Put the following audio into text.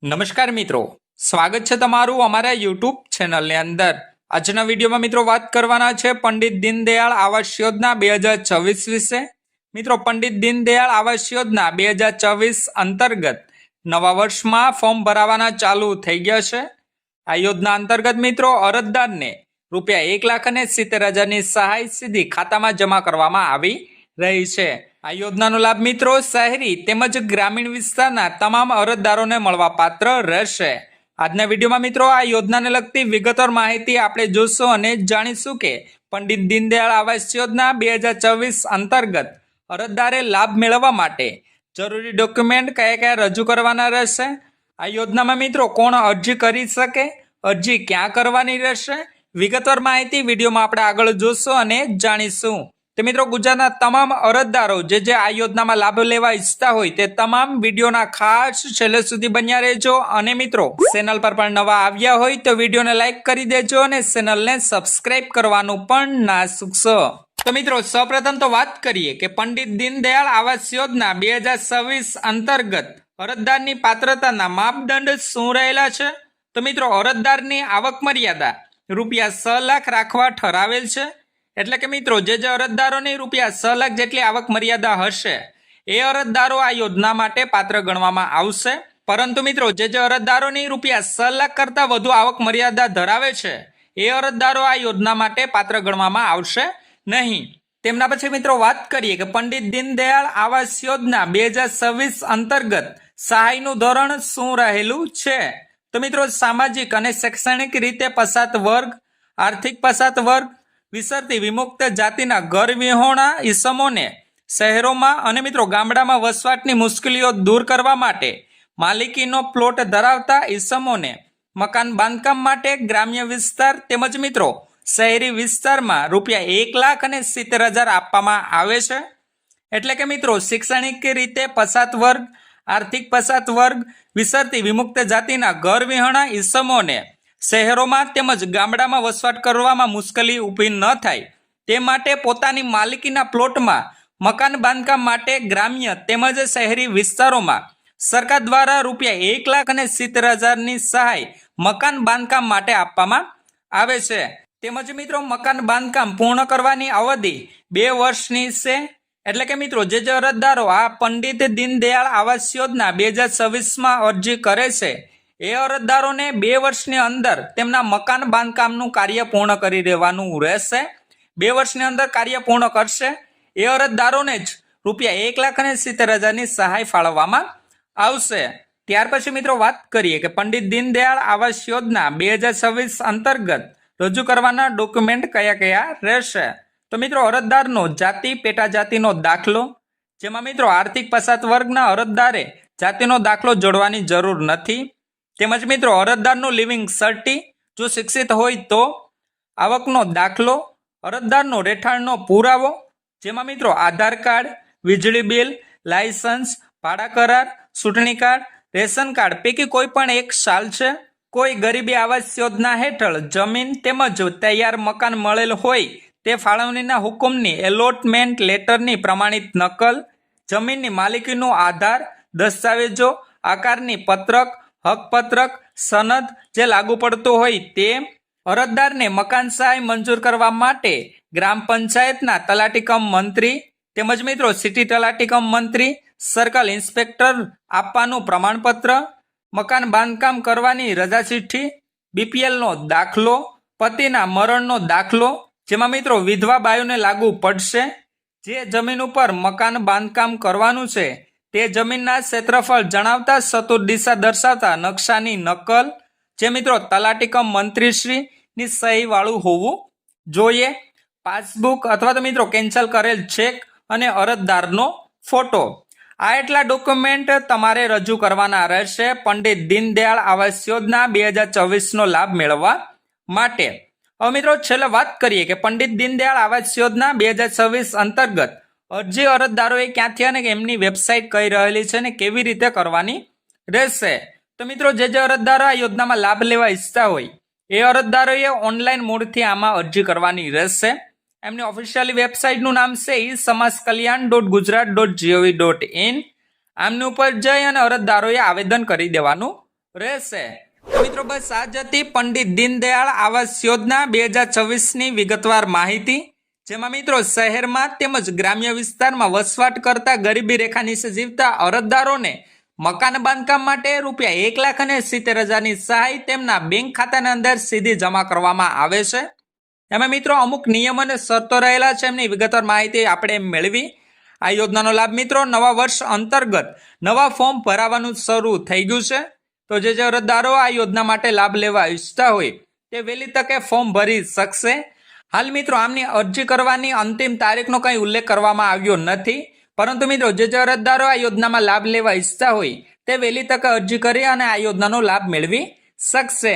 નમસ્કાર મિત્રો, સ્વાગત છે તમારું અમારા યુટ્યુબ ચેનલની અંદર। આજના વિડીયોમાં મિત્રો વાત કરવાના છે પંડિત દીનદયાળ આવાસ યોજના 2024 વિશે। મિત્રો, પંડિત દીનદયાળ આવાસ યોજના 2024 અંતર્ગત નવા વર્ષમાં ફોર્મ ભરાવાના ચાલુ થઈ ગયા છે। આ યોજના અંતર્ગત મિત્રો અરજદારને ₹1,70,000ની સહાય સીધી ખાતામાં જમા કરવામાં આવી રહી છે। આ યોજનાનો લાભ મિત્રો શહેરી તેમજ ગ્રામીણ વિસ્તારના તમામ અરજદારોને મળવા પાત્ર રહેશે। આજના વિડીયોમાં મિત્રો આ યોજનાને લગતી વિગતવાર માહિતી આપણે જોશું અને જાણીશું કે પંડિત દીનદયાળ આવાસ યોજના 2024 અંતર્ગત અરજદારે લાભ મેળવવા માટે જરૂરી ડોક્યુમેન્ટ કયા કયા રજૂ કરવાના રહેશે। આ યોજનામાં મિત્રો કોણ અરજી કરી શકે, અરજી ક્યાં કરવાની રહેશે, વિગતવાર માહિતી વિડીયોમાં આપણે આગળ જોશું અને જાણીશું। તો મિત્રો ગુજરાતના તમામ અરજદારો જે આ યોજનામાં લાભ લેવા ઈચ્છતા હોય તે તમામ વિડીયોના ખાસ છેલ્લે સુધી બન્યા રહેજો। અને મિત્રો ચેનલ પર પણ નવા આવ્યા હોય તો વિડીયોને લાઈક કરી દેજો અને ચેનલને સબસ્ક્રાઇબ કરવાનું પણ ના ચૂકશો। તો મિત્રો સૌપ્રથમ તો વાત કરીએ કે પંડિત દીનદયાળ આવાસ યોજના 2024 અંતર્ગત અરજદારની પાત્રતાના માપદંડ શું રહેલા છે। તો મિત્રો અરજદારની આવક મર્યાદા ₹6 લાખ રાખવા ઠરાવેલ છે। એટલે કે મિત્રો જે અરજદારોની ₹6 લાખ જેટલી આવક મર્યાદા હશે એ અરજદારો આ યોજના માટે પાત્ર ગણવામાં આવશે। પરંતુ મિત્રો જે અરજદારોની ₹6 લાખ કરતા વધુ આવક મર્યાદા ધરાવે છે એ અરજદારો આ યોજના માટે પાત્ર ગણવામાં આવશે નહીં। તેમના પછી મિત્રો વાત કરીએ કે પંડિત દીનદયાળ આવાસ યોજના 2024 અંતર્ગત સહાયનું ધોરણ શું રહેલું છે। તો મિત્રો સામાજિક અને શૈક્ષણિક રીતે પછાત વર્ગ, આર્થિક પછાત વર્ગ, વિસરતી વિમુક્ત જાતિના ઘર વિહોણા ઈસમોને શહેરોમાં અને મિત્રો ગામડામાં વસવાટની મુશ્કેલીઓ દૂર કરવા માટે માલિકીનો પ્લોટ ધરાવતા ઈસમોને મકાન બાંધકામ માટે ગ્રામ્ય વિસ્તાર તેમજ મિત્રો શહેરી વિસ્તારમાં ₹1,70,000 આપવામાં આવે છે। એટલે કે મિત્રો શૈક્ષણિક રીતે પછાત વર્ગ, આર્થિક પછાત વર્ગ, વિસરતી વિમુક્ત જાતિના ઘર વિહોણા ઈસમોને શહેરોમાં તેમજ ગામડામાં વસવાટ કરવામાં મુશ્કેલી ઊભી ન થાય તે માટે પોતાની માલિકીના પ્લોટમાં મકાન બાંધકામ માટે ગ્રામ્ય તેમજ શહેરી વિસ્તારોમાં સરકાર દ્વારા ₹1,70,000ની સહાય મકાન બાંધકામ માટે આપવામાં આવે છે। તેમજ મિત્રો મકાન બાંધકામ પૂર્ણ કરવાની અવધિ 2 વર્ષની છે। એટલે કે મિત્રો જે અરજદારો આ પંડિત દીનદયાળ આવાસ યોજના 2024માં અરજી કરે છે એ અરજદારોને 2 વર્ષની અંદર તેમના મકાન બાંધકામનું કાર્ય પૂર્ણ કરી દેવાનું રહેશે। 2 વર્ષની અંદર કાર્ય પૂર્ણ કરશે એ અરજદારોને જ ₹1,70,000ની સહાય ફાળવવામાં આવશે। ત્યાર પછી મિત્રો વાત કરીએ કે પંડિત દીનદયાળ આવાસ યોજના 2024 અંતર્ગત રજૂ કરવાના ડોક્યુમેન્ટ કયા કયા રહેશે। તો મિત્રો અરજદારનો જાતિ પેટા જાતિનો દાખલો, જેમાં મિત્રો આર્થિક પછાત વર્ગના અરજદારે જાતિનો દાખલો જોડવાની જરૂર નથી। તેમજ મિત્રો અરજદારનું લિવિંગ સર્ટી જો શિક્ષિત હોય તો, આવકનો દાખલો, અરજદારનો રહેઠાણનો પુરાવો, જેમાં મિત્રો આધાર કાર્ડ, વીજળી બિલ, લાયસન્સ, ભાડા કરાર, ચૂંટણી કાર્ડ, રેશન કાર્ડ પૈકી કોઈ પણ એક સાલ છે। કોઈ ગરીબી આવાસ યોજના હેઠળ જમીન તેમજ તૈયાર મકાન મળેલ હોય તે ફાળવણીના હુકમની એલોટમેન્ટ લેટરની પ્રમાણિત નકલ, જમીનની માલિકીનું આધાર, દસ્તાવેજો, આકારની પત્રક, હકપત્રક, સનદ જે લાગુ પડતું હોય તે, અરજદારને મકાન સહાય મંજૂર કરવા માટે ગ્રામ પંચાયતના તલાટી કમ મંત્રી તેમજ મિત્રો સિટી તલાટી કમ મંત્રી, સર્કલ ઇન્સ્પેક્ટર આપવાનું પ્રમાણપત્ર, મકાન બાંધકામ કરવાની રજા ચિઠ્ઠી, BPLનો દાખલો, પતિના મરણનો દાખલો, જેમાં મિત્રો વિધવા બાયુને લાગુ પડશે। જે જમીન ઉપર મકાન બાંધકામ કરવાનું છે તે જમીનના ક્ષેત્રફળ જણાવતા ચતુર્દિશા દર્શાવતા નકશાની નકલ, જે મિત્રો તલાટી કમ મંત્રીશ્રીની સહી વાળું હોવું જોઈએ, પાસબુક અથવા તો મિત્રો કેન્સલ કરેલ ચેક અને અરજદારનો ફોટો। આ એટલા ડોક્યુમેન્ટ તમારે રજૂ કરવાના રહેશે પંડિત દીનદયાળ આવાસ યોજના 2024નો લાભ મેળવવા માટે। હવે મિત્રો છેલ્લે વાત કરીએ કે પંડિત દીનદયાળ આવાસ યોજના 2024 અંતર્ગત અરજી અરજદારોએ ક્યાંથી અને એમની વેબસાઇટ કઈ રહેલી છે અને કેવી રીતે કરવાની રહેશે। તો મિત્રો જે અરજદારો આ યોજનામાં લાભ લેવા ઈચ્છતા હોય એ અરજદારોએ ઓનલાઈન મોડથી આમાં અરજી કરવાની રહેશે। એમની ઓફિશિયલી વેબસાઇટનું નામ છે સમાજકલ્યાણ.gujarat.gov.in। આમની ઉપર જઈ અને અરજદારોએ આવેદન કરી દેવાનું રહેશે. તો મિત્રો બસ આ જ હતી પંડિત દીનદયાળ આવાસ યોજના 2024ની વિગતવાર માહિતી, જેમાં મિત્રો શહેરમાં તેમજ ગ્રામ્ય વિસ્તારમાં વસવાટ કરતા ગરીબી રેખા નીચે જીવતા અરજદારોને મકાન બાંધકામ માટે ₹1,70,000ની સહાય તેમના બેંક ખાતાની અંદર સીધી જમા કરવામાં આવે છે. એમાં મિત્રો અમુક નિયમ અને શરતો રહેલા છે, એમની વિગતવાર માહિતી આપણે મેળવી. આ યોજનાનો લાભ મિત્રો નવા વર્ષ અંતર્ગત નવા ફોર્મ ભરાવાનું શરૂ થઈ ગયું છે. તો જે અરજદારો આ યોજના માટે લાભ લેવા ઈચ્છતા હોય તે વહેલી તકે ફોર્મ ભરી શકશે. હાલ મિત્રો આમની અરજી કરવાની અંતિમ તારીખનો કંઈ ઉલ્લેખ કરવામાં આવ્યો નથી, પરંતુ મિત્રો જે અરજદારો આ યોજનામાં લાભ લેવા ઈચ્છતા હોય તે વહેલી તકે અરજી કરી અને આ યોજનાનો લાભ મેળવી શકશે.